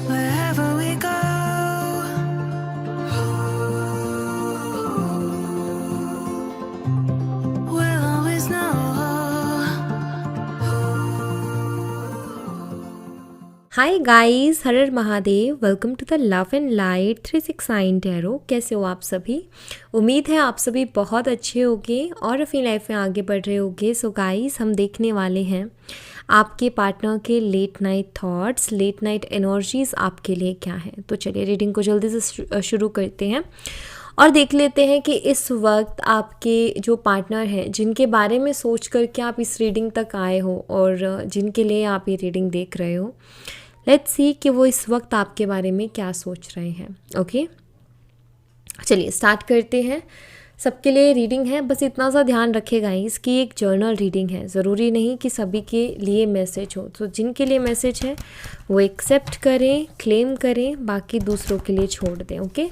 Wherever we go, we'll always know. Hi guys, हर हर Mahadev. Welcome to the love and light 369 tarot. कैसे हो आप सभी? उम्मीद है आप सभी बहुत अच्छे होंगे और अपनी लाइफ में आगे बढ़ रहे होंगे। सो गाइस, हम देखने वाले हैं आपके पार्टनर के late night thoughts, late night energies आपके लिए क्या है। तो चलिए रीडिंग को जल्दी से शुरू करते हैं और देख लेते हैं कि इस वक्त आपके जो पार्टनर हैं, जिनके बारे में सोच करके आप इस रीडिंग तक आए हो और जिनके लिए आप ये रीडिंग देख रहे हो, लेट्स सी कि वो इस वक्त आपके बारे में क्या सोच रहे हैं। ओके, चलिए स्टार्ट करते हैं। सबके लिए रीडिंग है, बस इतना सा ध्यान रखेगा इसकी एक जर्नल रीडिंग है, ज़रूरी नहीं कि सभी के लिए मैसेज हो। तो जिनके लिए मैसेज है वो एक्सेप्ट करें, क्लेम करें, बाकी दूसरों के लिए छोड़ दें। ओके,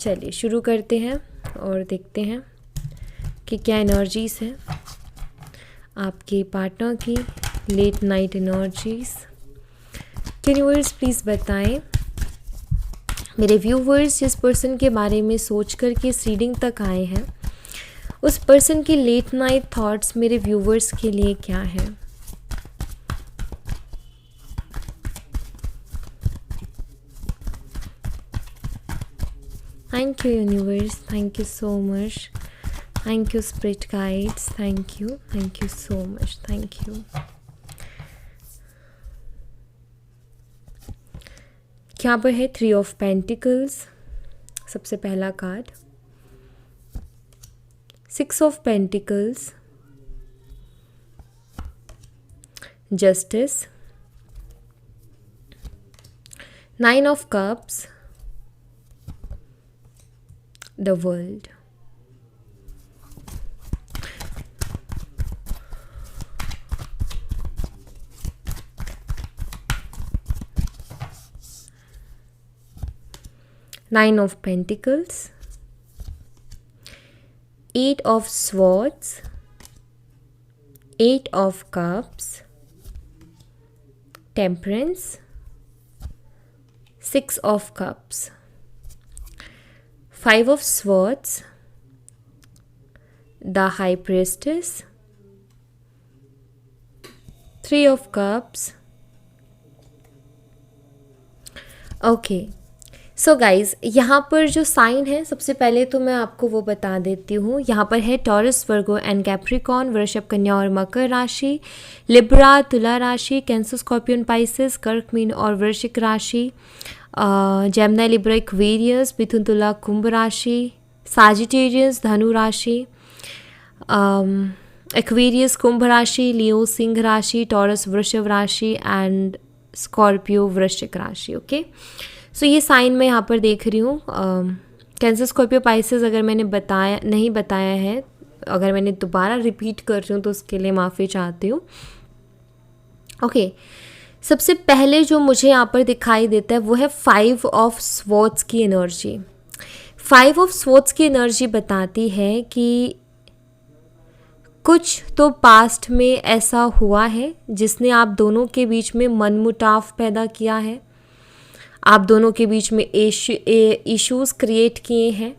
चलिए शुरू करते हैं और देखते हैं कि क्या एनर्जीज है आपके पार्टनर की, late night energies. Universe please बताएं मेरे व्यूवर्स, जिस पर्सन के बारे में सोच कर के इस रीडिंग तक आए हैं, उस पर्सन की लेट नाइट थॉट्स मेरे व्यूवर्स के लिए क्या है। Thank you universe, thank you so much, thank you spirit guides, thank you so much, thank you. यहाँ पर है 3 ऑफ पेंटिकल्स, सबसे पहला card, 6 of pentacles, justice, 9 of cups, the world. Nine of Pentacles, 8 of Swords, 8 of Cups, Temperance, 6 of Cups, 5 of Swords, the High Priestess, 3 of Cups. Okay. So guys, यहाँ पर जो sign है, सबसे पहले तो मैं आपको वो बता देती हूँ। यहाँ पर है टॉरस, वर्गो एंड कैप्रिकॉन, वृषभ, कन्या और मकर राशि, लिब्रा, तुला राशि, कैंसर, स्कॉर्पियन, पाइसेस, कर्क, मीन और वृश्चिक राशि, जेमिनी, लिब्रा, एक्वेरियस, मिथुन, तुला, कुंभ राशि, साजिटेरियस, धनु राशि, एक्वेरियस, कुंभ राशि, लियो, सिंह राशि, टॉरस, वृषभ राशि एंड स्कॉर्पियो, वृश्चिक राशि। ओके, सो ये साइन मैं यहाँ पर देख रही हूँ। कैंसर, स्कॉर्पियो, पाइसेस अगर मैंने नहीं बताया है, अगर मैंने दोबारा रिपीट कर रही हूँ तो उसके लिए माफ़ी चाहती हूँ। ओके, सबसे पहले जो मुझे यहाँ पर दिखाई देता है वो है 5 ऑफ स्वॉर्ड्स की एनर्जी। 5 ऑफ स्वॉर्ड्स की एनर्जी बताती है कि कुछ तो पास्ट में ऐसा हुआ है जिसने आप दोनों के बीच में मनमुटाव पैदा किया है, आप दोनों के बीच में इश्यूज़ क्रिएट किए हैं।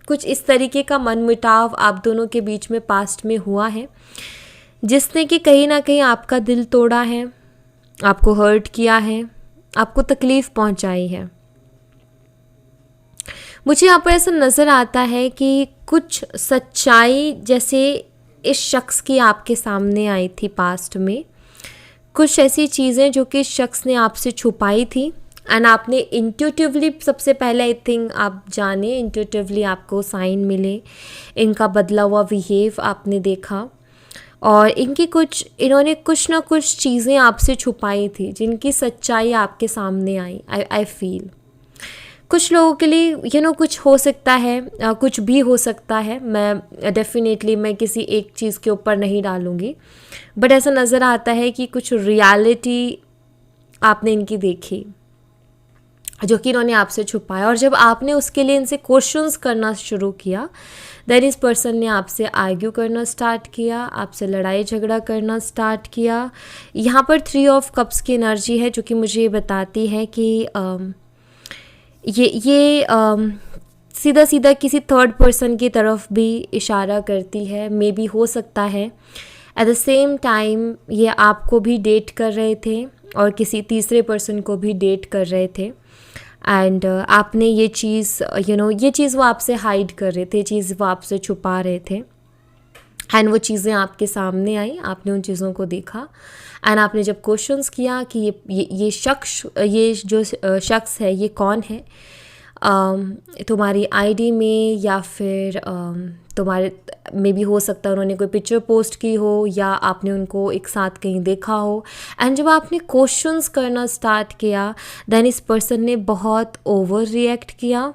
कुछ इस तरीके का मनमुटाव आप दोनों के बीच में पास्ट में हुआ है, जिसने कि कहीं ना कहीं आपका दिल तोड़ा है, आपको हर्ट किया है, आपको तकलीफ़ पहुंचाई है। मुझे यहाँ पर ऐसा नज़र आता है कि कुछ सच्चाई जैसे इस शख्स की आपके सामने आई थी पास्ट में, कुछ ऐसी चीज़ें जो कि इस शख्स ने आपसे छुपाई थी एंड आपने इंट्यूटिवली, सबसे पहले आई थिंक आप जाने, इंट्यूटिवली आपको साइन मिले, इनका बदला हुआ बिहेव आपने देखा और इन्होंने कुछ ना कुछ चीज़ें आपसे छुपाई थी जिनकी सच्चाई आपके सामने आई। आई फील कुछ लोगों के लिए कुछ हो सकता है, कुछ भी हो सकता है। मैं डेफिनेटली मैं किसी एक चीज़ के ऊपर नहीं डालूँगी, बट ऐसा नज़र आता है कि कुछ रियलिटी आपने इनकी देखी जो कि इन्होंने आपसे छुपाया। और जब आपने उसके लिए इनसे क्वेश्चंस करना शुरू किया, देन इस पर्सन ने आपसे आर्ग्यू करना स्टार्ट किया, आपसे लड़ाई झगड़ा करना स्टार्ट किया। यहाँ पर 3 ऑफ कप्स की एनर्जी है जो कि मुझे ये बताती है कि ये सीधा सीधा किसी थर्ड पर्सन की तरफ भी इशारा करती है। मे बी हो सकता है एट द सेम टाइम ये आपको भी डेट कर रहे थे और किसी तीसरे पर्सन को भी डेट कर रहे थे। एंड आपने ये चीज़ ये चीज़ वो आपसे हाइड कर रहे थे, ये चीज़ वो आपसे छुपा रहे थे। एंड वो चीज़ें आपके सामने आई, आपने उन चीज़ों को देखा। एंड आपने जब क्वेश्चंस किया कि ये जो शख्स है ये कौन है, तुम्हारी आईडी में या फिर तुम्हारे में भी हो सकता है उन्होंने कोई पिक्चर पोस्ट की हो या आपने उनको एक साथ कहीं देखा हो। एंड जब आपने क्वेश्चंस करना स्टार्ट किया, देन इस पर्सन ने बहुत ओवर रिएक्ट किया,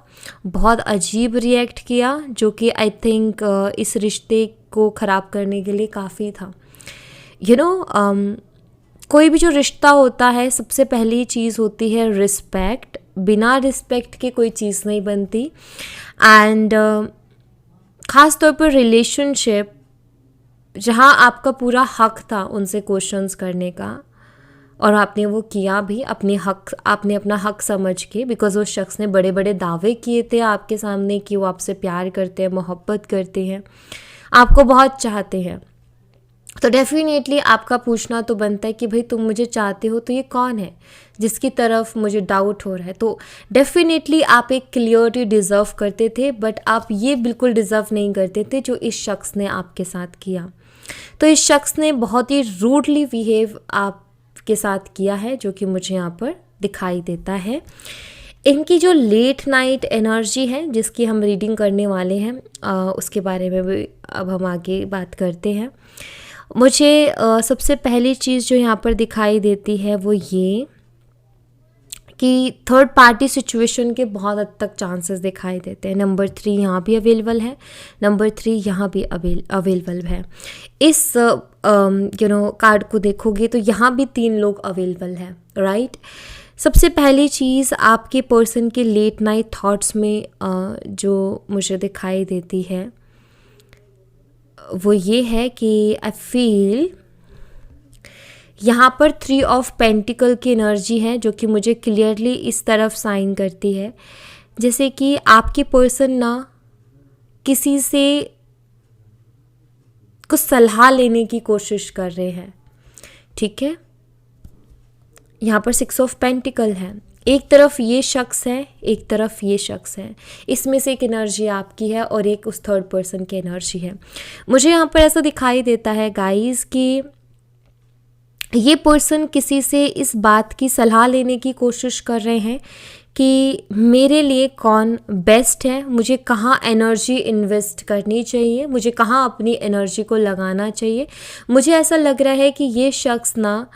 बहुत अजीब रिएक्ट किया, जो कि आई थिंक इस रिश्ते को ख़राब करने के लिए काफ़ी था। कोई भी जो रिश्ता होता है, सबसे पहली चीज़ होती है रिस्पेक्ट। बिना रिस्पेक्ट के कोई चीज़ नहीं बनती। एंड ख़ास तौर पर रिलेशनशिप जहाँ आपका पूरा हक था उनसे क्वेश्चंस करने का, और आपने वो किया भी आपने अपना हक समझ के, बिकॉज़ उस शख्स ने बड़े बड़े दावे किए थे आपके सामने कि वो आपसे प्यार करते हैं, मोहब्बत करते हैं, आपको बहुत चाहते हैं। तो डेफिनेटली आपका पूछना तो बनता है कि भाई तुम मुझे चाहते हो तो ये कौन है जिसकी तरफ मुझे डाउट हो रहा है। तो डेफिनेटली आप एक क्लियरिटी डिज़र्व करते थे, बट आप ये बिल्कुल डिज़र्व नहीं करते थे जो इस शख्स ने आपके साथ किया। तो इस शख्स ने बहुत ही रूडली बिहेव आपके साथ किया है, जो कि मुझे यहाँ पर दिखाई देता है। इनकी जो लेट नाइट एनर्जी है जिसकी हम रीडिंग करने वाले हैं, उसके बारे में भी अब हम आगे बात करते हैं। मुझे सबसे पहली चीज़ जो यहाँ पर दिखाई देती है वो ये कि थर्ड पार्टी सिचुएशन के बहुत हद तक चांसेस दिखाई देते हैं। नंबर 3 यहाँ भी अवेलेबल है, नंबर 3 यहाँ भी अवेलेबल है। इस कार्ड को देखोगे तो यहाँ भी 3 लोग अवेलेबल हैं, राइट। सबसे पहली चीज़ आपके पर्सन के लेट नाइट थॉट्स में जो मुझे दिखाई देती है वो ये है कि आई फील यहाँ पर 3 ऑफ पेंटिकल की एनर्जी है, जो कि मुझे क्लियरली इस तरफ साइन करती है जैसे कि आपके पर्सन ना किसी से कुछ सलाह लेने की कोशिश कर रहे हैं, ठीक है। यहाँ पर 6 ऑफ पेंटिकल है। एक तरफ ये शख्स है, एक तरफ ये शख्स है। इसमें से एक एनर्जी आपकी है और एक उस थर्ड पर्सन की एनर्जी है। मुझे यहाँ पर ऐसा दिखाई देता है गाइस कि ये पर्सन किसी से इस बात की सलाह लेने की कोशिश कर रहे हैं कि मेरे लिए कौन बेस्ट है, मुझे कहाँ एनर्जी इन्वेस्ट करनी चाहिए, मुझे कहाँ अपनी एनर्जी को लगाना चाहिए। मुझे ऐसा लग रहा है कि ये शख्स ना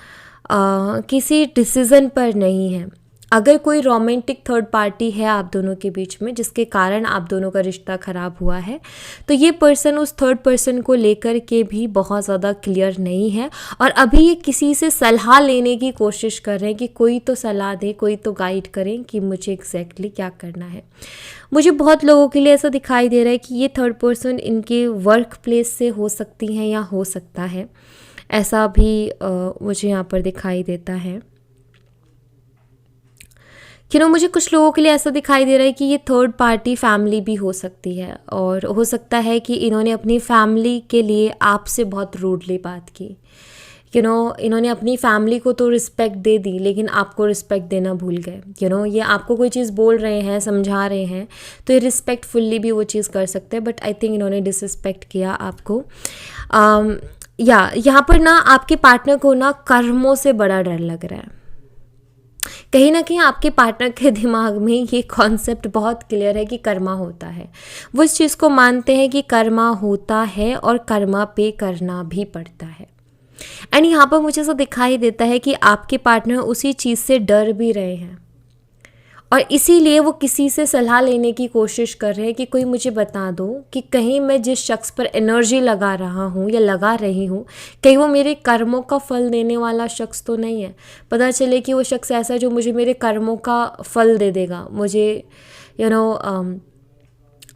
किसी डिसीज़न पर नहीं है। अगर कोई रोमांटिक थर्ड पार्टी है आप दोनों के बीच में जिसके कारण आप दोनों का रिश्ता ख़राब हुआ है, तो ये पर्सन उस थर्ड पर्सन को लेकर के भी बहुत ज़्यादा क्लियर नहीं है और अभी ये किसी से सलाह लेने की कोशिश कर रहे हैं कि कोई तो सलाह दे, कोई तो गाइड करें कि मुझे एग्जैक्टली क्या करना है। मुझे बहुत लोगों के लिए ऐसा दिखाई दे रहा है कि ये थर्ड पर्सन इनके वर्क प्लेस से हो सकती हैं या हो सकता है, ऐसा भी मुझे यहाँ पर दिखाई देता है। मुझे कुछ लोगों के लिए ऐसा दिखाई दे रहा है कि ये थर्ड पार्टी फैमिली भी हो सकती है और हो सकता है कि इन्होंने अपनी फैमिली के लिए आपसे बहुत रूडली बात की। इन्होंने अपनी फैमिली को तो रिस्पेक्ट दे दी लेकिन आपको रिस्पेक्ट देना भूल गए। ये आपको कोई चीज़ बोल रहे हैं, समझा रहे हैं, तो ये रिस्पेक्टफुल्ली भी वो चीज़ कर सकते हैं, बट आई थिंक इन्होंने डिसरिस्पेक्ट किया आपको। यहाँ पर ना आपके पार्टनर को ना कर्मों से बड़ा डर लग रहा है। कहीं ना कहीं आपके पार्टनर के दिमाग में ये कॉन्सेप्ट बहुत क्लियर है कि कर्मा होता है। वो इस चीज़ को मानते हैं कि कर्मा होता है और कर्मा पे करना भी पड़ता है। एंड यहाँ पर मुझे ऐसा दिखाई देता है कि आपके पार्टनर उसी चीज़ से डर भी रहे हैं और इसीलिए वो किसी से सलाह लेने की कोशिश कर रहे हैं कि कोई मुझे बता दो कि कहीं मैं जिस शख्स पर एनर्जी लगा रहा हूँ या लगा रही हूँ, कहीं वो मेरे कर्मों का फल देने वाला शख्स तो नहीं है। पता चले कि वो शख्स ऐसा है जो मुझे मेरे कर्मों का फल दे देगा, मुझे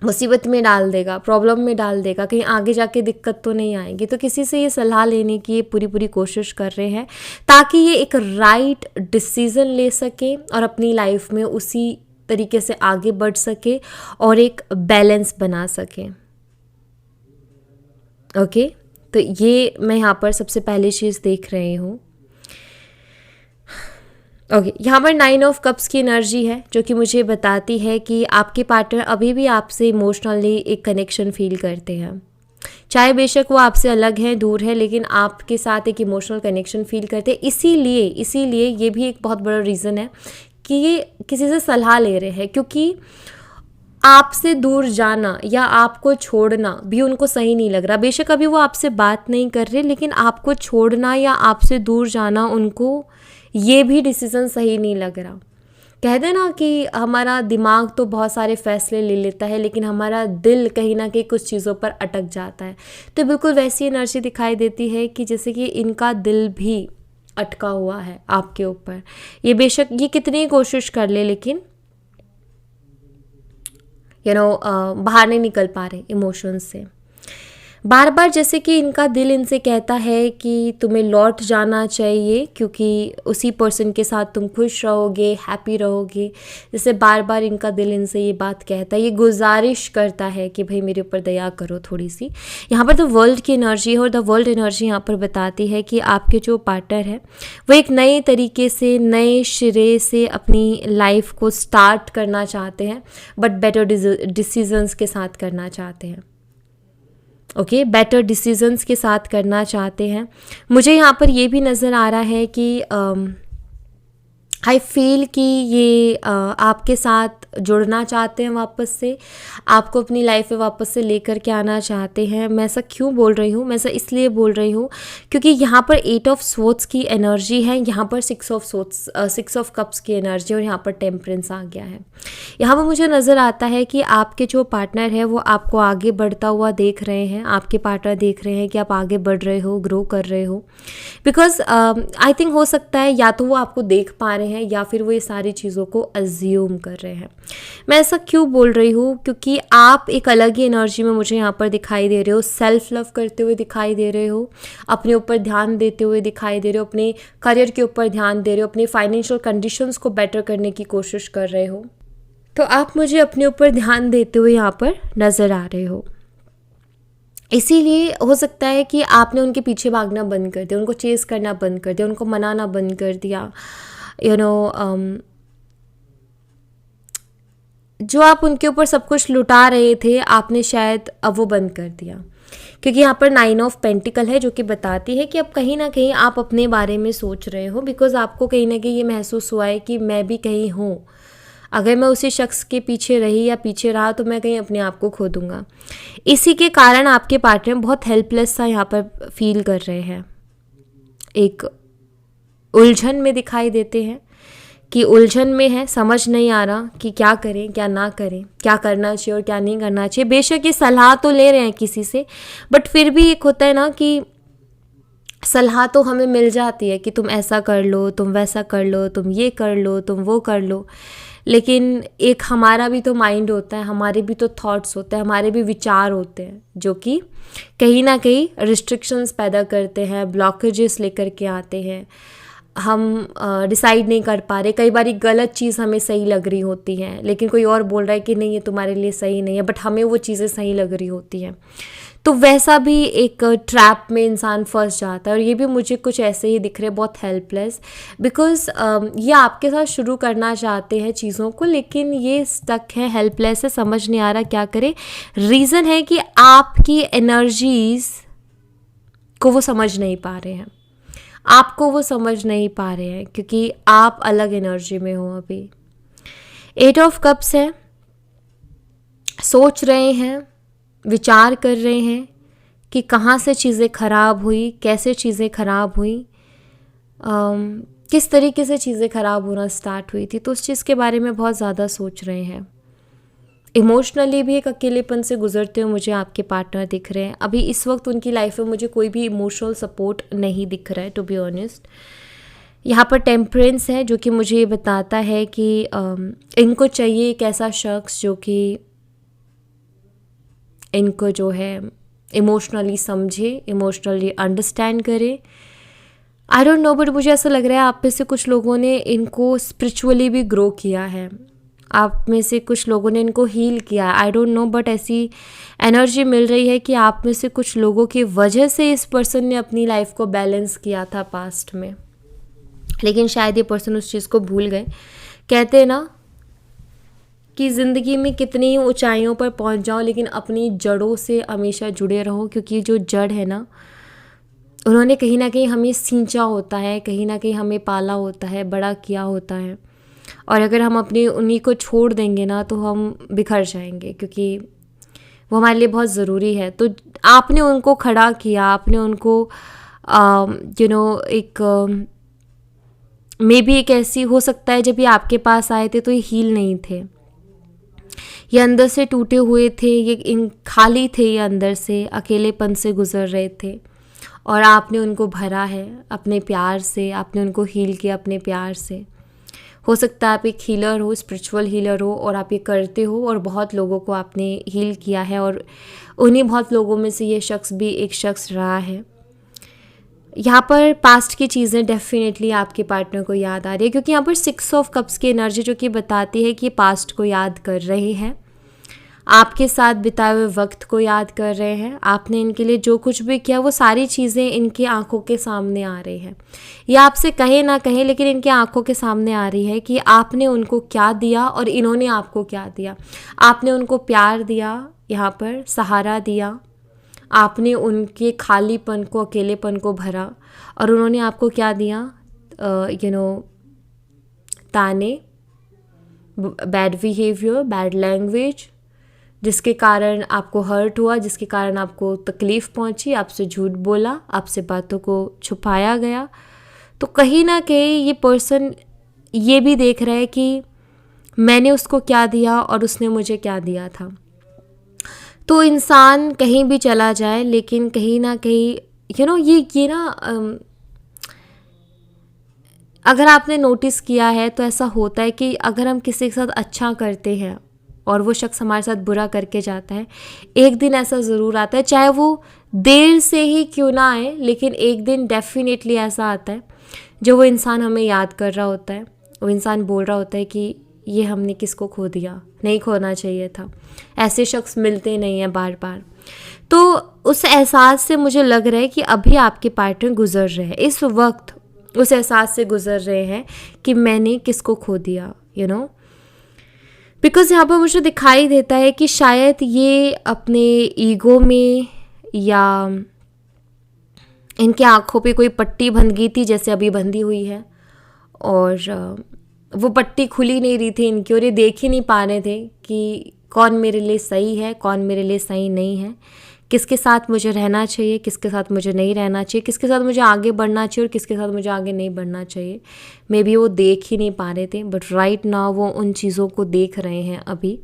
मुसीबत में डाल देगा, प्रॉब्लम में डाल देगा, कहीं आगे जाके दिक्कत तो नहीं आएगी। तो किसी से ये सलाह लेने की ये पूरी कोशिश कर रहे हैं ताकि ये एक राइट डिसीज़न ले सके और अपनी लाइफ में उसी तरीके से आगे बढ़ सके और एक बैलेंस बना सके। ओके, तो ये मैं यहाँ पर सबसे पहली चीज़ देख रही हूँ। ओके, यहाँ पर 9 ऑफ कप्स की एनर्जी है जो कि मुझे बताती है कि आपके पार्टनर अभी भी आपसे इमोशनली एक कनेक्शन फील करते हैं। चाहे बेशक वो आपसे अलग है, दूर है, लेकिन आपके साथ एक इमोशनल कनेक्शन फील करते हैं। इसीलिए ये भी एक बहुत बड़ा रीज़न है कि ये किसी से सलाह ले रहे हैं, क्योंकि आपसे दूर जाना या आपको छोड़ना भी उनको सही नहीं लग रहा। बेशक अभी वो आपसे बात नहीं कर रहे, लेकिन आपको छोड़ना या आपसे दूर जाना उनको ये भी डिसीज़न सही नहीं लग रहा। कहते ना कि हमारा दिमाग तो बहुत सारे फैसले ले लेता है, लेकिन हमारा दिल कहीं ना कहीं कुछ चीज़ों पर अटक जाता है। तो बिल्कुल वैसी एनर्जी दिखाई देती है कि जैसे कि इनका दिल भी अटका हुआ है आपके ऊपर। ये बेशक ये कितनी कोशिश कर ले, लेकिन बाहर नहीं निकल पा रहे इमोशंस से। बार बार जैसे कि इनका दिल इनसे कहता है कि तुम्हें लौट जाना चाहिए, क्योंकि उसी पर्सन के साथ तुम खुश रहोगे, हैप्पी रहोगे। जैसे बार बार इनका दिल इनसे ये बात कहता है, ये गुजारिश करता है कि भाई मेरे ऊपर दया करो थोड़ी सी। यहाँ पर द वर्ल्ड की एनर्जी है और द वर्ल्ड एनर्जी यहाँ पर बताती है कि आपके जो पार्टनर है वो एक नए तरीके से, नए सिरे से अपनी लाइफ को स्टार्ट करना चाहते हैं, बट बेटर डिसीजंस के साथ करना चाहते हैं। ओके, बेटर डिसीजंस के साथ करना चाहते हैं। मुझे यहाँ पर ये भी नज़र आ रहा है कि आई फील कि ये आपके साथ जुड़ना चाहते हैं, वापस से आपको अपनी लाइफ में वापस से लेकर के आना चाहते हैं। मैं ऐसा क्यों बोल रही हूँ? मैं ऐसा इसलिए बोल रही हूँ क्योंकि यहाँ पर 8 ऑफ स्वॉर्ड्स की एनर्जी है, यहाँ पर 6 ऑफ कप्स की एनर्जी और यहाँ पर टेम्परेंस आ गया है। यहाँ पर मुझे नज़र आता है कि आपके जो पार्टनर है वो आपको आगे बढ़ता हुआ देख रहे हैं। आपके पार्टनर देख रहे हैं कि आप आगे बढ़ रहे हो, ग्रो कर रहे हो। बिकॉज आई थिंक हो सकता है या तो वो आपको देख पा रहे हैं या फिर वो ये सारी चीज़ों को अज्यूम कर रहे हैं। मैं ऐसा क्यों बोल रही हूँ? क्योंकि आप एक अलग ही एनर्जी में मुझे यहाँ पर दिखाई दे रहे हो। सेल्फ लव करते हुए दिखाई दे रहे हो, अपने ऊपर ध्यान देते हुए दिखाई दे रहे हो, अपने करियर के ऊपर ध्यान दे रहे हो, अपनी फाइनेंशियल कंडीशंस को बेटर करने की कोशिश कर रहे हो। तो आप मुझे अपने ऊपर ध्यान देते हुए यहाँ पर नज़र आ रहे हो। इसीलिए हो सकता है कि आपने उनके पीछे भागना बंद कर दिया, उनको चेस करना बंद कर दिया, उनको मनाना बंद कर दिया। जो आप उनके ऊपर सब कुछ लुटा रहे थे, आपने शायद अब वो बंद कर दिया। क्योंकि यहाँ पर 9 ऑफ पेंटिकल है जो कि बताती है कि अब कहीं ना कहीं आप अपने बारे में सोच रहे हो, बिकॉज आपको कहीं ना कहीं ये महसूस हुआ है कि मैं भी कहीं हूँ। अगर मैं उसी शख्स के पीछे रही या पीछे रहा तो मैं कहीं अपने आप को खो दूंगा। इसी के कारण आपके पार्टनर बहुत हेल्पलेस सा यहाँ पर फील कर रहे हैं, एक उलझन में दिखाई देते हैं कि उलझन में है, समझ नहीं आ रहा कि क्या करें क्या ना करें, क्या करना चाहिए और क्या नहीं करना चाहिए। बेशक ये सलाह तो ले रहे हैं किसी से, बट फिर भी एक होता है ना कि सलाह तो हमें मिल जाती है कि तुम ऐसा कर लो, तुम वैसा कर लो, तुम ये कर लो, तुम वो कर लो, लेकिन एक हमारा भी तो माइंड होता है, हमारे भी तो थॉट्स होते हैं, हमारे भी विचार होते हैं जो कि कहीं ना कहीं रिस्ट्रिक्शंस पैदा करते हैं, ब्लॉकेजेस लेकर के आते हैं। हम डिसाइड नहीं कर पा रहे, कई बार गलत चीज़ हमें सही लग रही होती है, लेकिन कोई और बोल रहा है कि नहीं ये तुम्हारे लिए सही नहीं है, बट हमें वो चीज़ें सही लग रही होती हैं। तो वैसा भी एक ट्रैप में इंसान फंस जाता है। और ये भी मुझे कुछ ऐसे ही दिख रहे, बहुत हेल्पलेस, बिकॉज ये आपके साथ शुरू करना चाहते हैं चीज़ों को, लेकिन ये स्टक है, हेल्पलेस है, समझ नहीं आ रहा क्या करे। रीज़न है कि आपकी एनर्जीज़ को वो समझ नहीं पा रहे हैं, आपको वो समझ नहीं पा रहे हैं, क्योंकि आप अलग एनर्जी में हो अभी। 8 ऑफ कप्स है, सोच रहे हैं, विचार कर रहे हैं कि कहाँ से चीज़ें ख़राब हुई, कैसे चीज़ें ख़राब हुई। किस तरीके से चीज़ें ख़राब होना स्टार्ट हुई थी, तो उस चीज़ के बारे में बहुत ज़्यादा सोच रहे हैं। इमोशनली भी एक अकेलेपन से गुजरते हुए मुझे आपके पार्टनर दिख रहे हैं। अभी इस वक्त उनकी लाइफ में मुझे कोई भी इमोशनल सपोर्ट नहीं दिख रहा है, टू बी ऑनेस्ट। यहाँ पर टेम्परेंस है जो कि मुझे ये बताता है कि इनको चाहिए एक ऐसा शख्स जो कि इनको जो है इमोशनली समझे, इमोशनली अंडरस्टैंड करे। आई डोंट नो, बट मुझे ऐसा लग रहा है आप में से कुछ लोगों ने इनको स्पिरिचुअली भी ग्रो किया है, आप में से कुछ लोगों ने इनको हील किया है। आई डोंट नो, बट ऐसी एनर्जी मिल रही है कि आप में से कुछ लोगों की वजह से इस पर्सन ने अपनी लाइफ को बैलेंस किया था पास्ट में, लेकिन शायद ये पर्सन उस चीज़ को भूल गए। कहते हैं ना कि ज़िंदगी में कितनी ऊंचाइयों पर पहुंच जाओ लेकिन अपनी जड़ों से हमेशा जुड़े रहो, क्योंकि जो जड़ है ना, उन्होंने कहीं ना कहीं हमें सींचा होता है, कहीं ना कहीं हमें पाला होता है, बड़ा किया होता है। और अगर हम अपनी उन्हीं को छोड़ देंगे ना तो हम बिखर जाएंगे, क्योंकि वो हमारे लिए बहुत ज़रूरी है। तो आपने उनको खड़ा किया, आपने उनको एक मे बी एक ऐसी हो सकता है जब ये आपके पास आए थे तो ये हील नहीं थे, ये अंदर से टूटे हुए थे, ये खाली थे, ये अंदर से अकेलेपन से गुजर रहे थे और आपने उनको भरा है अपने प्यार से, आपने उनको हील किया अपने प्यार से। हो सकता है आप एक हीलर हो, स्पिरिचुअल हीलर हो, और आप ये करते हो और बहुत लोगों को आपने हील किया है, और उन्हीं बहुत लोगों में से ये शख्स भी एक शख्स रहा है। यहाँ पर पास्ट की चीज़ें डेफिनेटली आपके पार्टनर को याद आ रही है, क्योंकि यहाँ पर 6 ऑफ कप्स की एनर्जी जो कि बताती है कि पास्ट को याद कर रहे हैं, आपके साथ बिताए हुए वक्त को याद कर रहे हैं, आपने इनके लिए जो कुछ भी किया वो सारी चीज़ें इनकी आंखों के सामने आ रही है। ये आपसे कहे ना कहे लेकिन इनकी आंखों के सामने आ रही है कि आपने उनको क्या दिया और इन्होंने आपको क्या दिया। आपने उनको प्यार दिया, यहाँ पर सहारा दिया, आपने उनके खालीपन को, अकेलेपन को भरा, और उन्होंने आपको क्या दिया, ताने, बैड बिहेवियर, बैड लैंग्वेज, जिसके कारण आपको हर्ट हुआ, जिसके कारण आपको तकलीफ़ पहुंची, आपसे झूठ बोला, आपसे बातों को छुपाया गया। तो कहीं ना कहीं ये पर्सन ये भी देख रहा है कि मैंने उसको क्या दिया और उसने मुझे क्या दिया था। तो इंसान कहीं भी चला जाए लेकिन कहीं ना कहीं ये ना अगर आपने नोटिस किया है तो ऐसा होता है कि अगर हम किसी के साथ अच्छा करते हैं और वो शख्स हमारे साथ बुरा करके जाता है, एक दिन ऐसा ज़रूर आता है, चाहे वो देर से ही क्यों ना आए, लेकिन एक दिन डेफिनेटली ऐसा आता है जो वो इंसान हमें याद कर रहा होता है। वो इंसान बोल रहा होता है कि ये हमने किसको खो दिया, नहीं खोना चाहिए था। ऐसे शख्स मिलते नहीं हैं बार बार। तो उस एहसास से मुझे लग रहा है कि अभी आपके पार्टनर गुजर रहे हैं, इस वक्त उस एहसास से गुजर रहे हैं कि मैंने किसको खो दिया, बिकॉज़ यहाँ पर मुझे दिखाई देता है कि शायद ये अपने ईगो में, या इनके आँखों पे कोई पट्टी बंध गई थी जैसे अभी बंधी हुई है, और वो पट्टी खुली नहीं रही थी इनकी, और ये देख ही नहीं पा रहे थे कि कौन मेरे लिए सही है, कौन मेरे लिए सही नहीं है, किसके साथ मुझे रहना चाहिए, किसके साथ मुझे नहीं रहना चाहिए, किसके साथ मुझे आगे बढ़ना चाहिए और किसके साथ मुझे आगे नहीं बढ़ना चाहिए। मे बी वो देख ही नहीं पा रहे थे, बट राइट नाउ वो उन चीज़ों को देख रहे हैं अभी,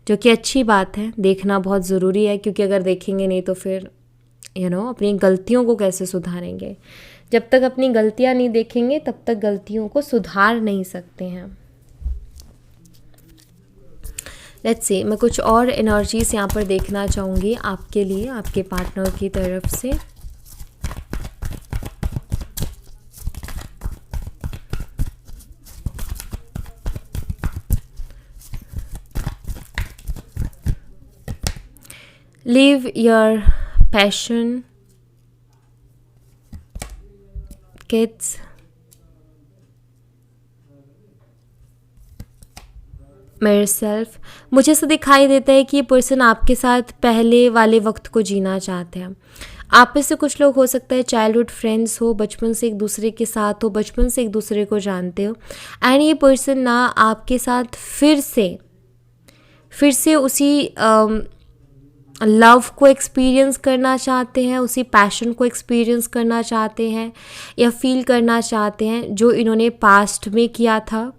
जो कि अच्छी बात है। देखना बहुत ज़रूरी है, क्योंकि अगर देखेंगे नहीं तो फिर अपनी गलतियों को कैसे सुधारेंगे। जब तक अपनी गलतियाँ नहीं देखेंगे तब तक गलतियों को सुधार नहीं सकते हैं। लेट्स सी, मैं कुछ और एनर्जीज यहाँ पर देखना चाहूँगी आपके लिए, आपके पार्टनर की तरफ से। लीव योर पैशन, किड्स, मेरे सेल्फ। मुझे ऐसा दिखाई देता है कि ये पर्सन आपके साथ पहले वाले वक्त को जीना चाहते हैं। आप में से कुछ लोग हो सकता है चाइल्डहुड फ्रेंड्स हो, बचपन से एक दूसरे के साथ हो, बचपन से एक दूसरे को जानते हो, एंड ये पर्सन ना आपके साथ फिर से उसी लव को एक्सपीरियंस करना चाहते हैं, उसी पैशन को एक्सपीरियंस करना चाहते हैं या फील करना चाहते हैं जो इन्होंने पास्ट में किया था।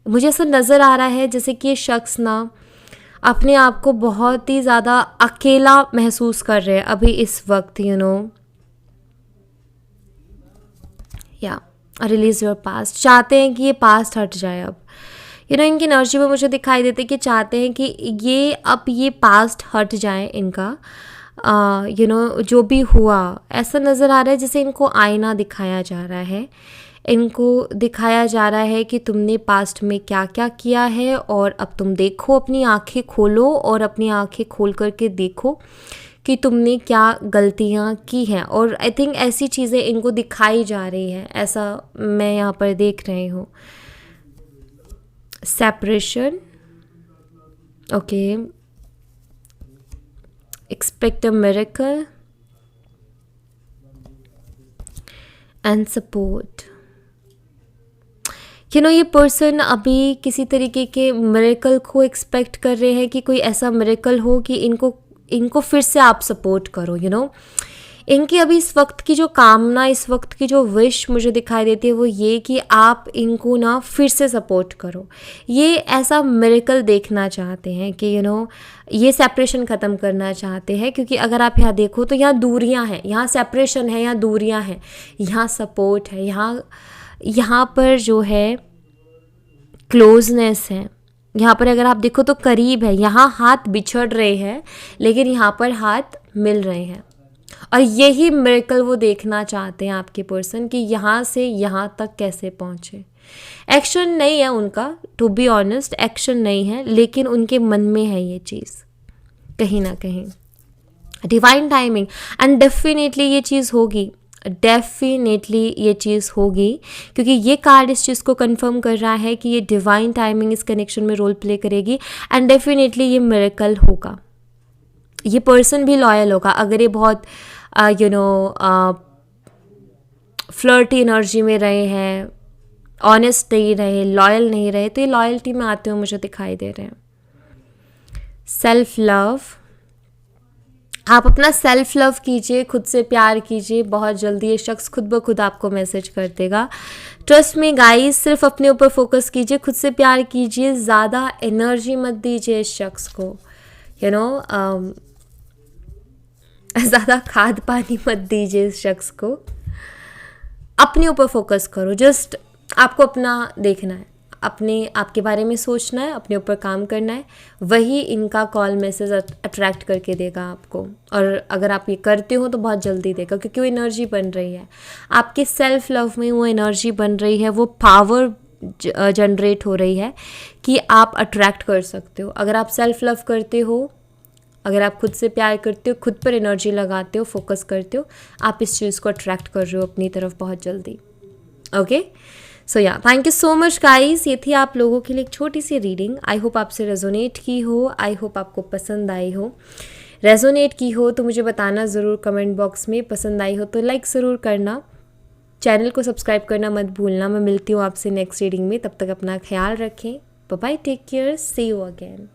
मुझे ऐसा नज़र आ रहा है जैसे कि ये शख्स ना अपने आप को बहुत ही ज़्यादा अकेला महसूस कर रहे हैं अभी इस वक्त, या रिलीज योर पास्ट। चाहते हैं कि ये पास्ट हट जाए अब, इनकी एनर्जी में मुझे दिखाई देते कि चाहते हैं कि ये पास्ट हट जाए इनका, जो भी हुआ। ऐसा नज़र आ रहा है जैसे इनको आईना दिखाया जा रहा है, इनको दिखाया जा रहा है कि तुमने पास्ट में क्या क्या किया है और अब तुम देखो, अपनी आंखें खोलो और अपनी आंखें खोल करके देखो कि तुमने क्या गलतियाँ की हैं। और आई थिंक ऐसी चीज़ें इनको दिखाई जा रही हैं, ऐसा मैं यहाँ पर देख रही हूँ। Separation, okay, expect a miracle and support. ये पर्सन अभी किसी तरीके के मिरेकल को एक्सपेक्ट कर रहे हैं कि कोई ऐसा मिरेकल हो कि इनको फिर से आप सपोर्ट करो। इनकी अभी इस वक्त की जो कामना, इस वक्त की जो विश मुझे दिखाई देती है वो ये कि आप इनको ना फिर से सपोर्ट करो। ये ऐसा मिरेकल देखना चाहते हैं कि ये सेपरेशन ख़त्म करना चाहते हैं, क्योंकि अगर आप यहाँ देखो तो यहाँ दूरियाँ हैं, यहाँ सेपरेशन है, यहाँ दूरियाँ हैं, यहाँ सपोर्ट है, यहाँ पर जो है क्लोजनेस है। यहाँ पर अगर आप देखो तो करीब है, यहाँ हाथ बिछड़ रहे हैं लेकिन यहाँ पर हाथ मिल रहे हैं। और यही मिरेकल वो देखना चाहते हैं आपके पर्सन कि यहाँ से यहाँ तक कैसे पहुँचे। एक्शन नहीं है उनका, टू बी ऑनेस्ट एक्शन नहीं है, लेकिन उनके मन में है ये चीज़ कहीं ना कहीं। डिवाइन टाइमिंग, एंड डेफिनेटली ये चीज़ होगी, डेफिनेटली ये चीज़ होगी, क्योंकि ये कार्ड इस चीज़ को कंफर्म कर रहा है कि ये डिवाइन टाइमिंग इस कनेक्शन में रोल प्ले करेगी एंड डेफिनेटली ये मिरेकल होगा। ये पर्सन भी लॉयल होगा। अगर ये बहुत फ्लर्टी एनर्जी में रहे हैं, ऑनेस्ट नहीं रहे, लॉयल नहीं रहे, तो ये लॉयल्टी में आते हुए मुझे दिखाई दे रहे हैं। सेल्फ लव, आप अपना सेल्फ लव कीजिए, खुद से प्यार कीजिए। बहुत जल्दी ये शख्स खुद ब खुद आपको मैसेज कर देगा। ट्रस्ट में गाइस, सिर्फ अपने ऊपर फोकस कीजिए, खुद से प्यार कीजिए, ज़्यादा एनर्जी मत दीजिए इस शख्स को, ज़्यादा खाद पानी मत दीजिए इस शख्स को। अपने ऊपर फोकस करो, जस्ट आपको अपना देखना है, आपके बारे में सोचना है, अपने ऊपर काम करना है, वही इनका कॉल मैसेज अट्रैक्ट करके देगा आपको। और अगर आप ये करते हो तो बहुत जल्दी देगा, क्योंकि वो एनर्जी बन रही है आपके सेल्फ लव में, वो एनर्जी बन रही है, वो पावर जनरेट हो रही है कि आप अट्रैक्ट कर सकते हो। अगर आप सेल्फ लव करते हो, अगर आप खुद से प्यार करते हो, खुद पर एनर्जी लगाते हो, फोकस करते हो, आप इस चीज़ को अट्रैक्ट कर रहे हो अपनी तरफ बहुत जल्दी। ओके, सो या thank you so much guys. ये थी आप लोगों के लिए एक छोटी सी रीडिंग। आई होप आपसे रेजोनेट की हो, आई होप आपको पसंद आई हो। रेजोनेट की हो तो मुझे बताना ज़रूर कमेंट बॉक्स में, पसंद आई हो तो लाइक ज़रूर करना, चैनल को सब्सक्राइब करना मत भूलना। मैं मिलती हूँ आपसे नेक्स्ट रीडिंग में, तब तक अपना ख्याल रखें। Bye bye, take care, see you again.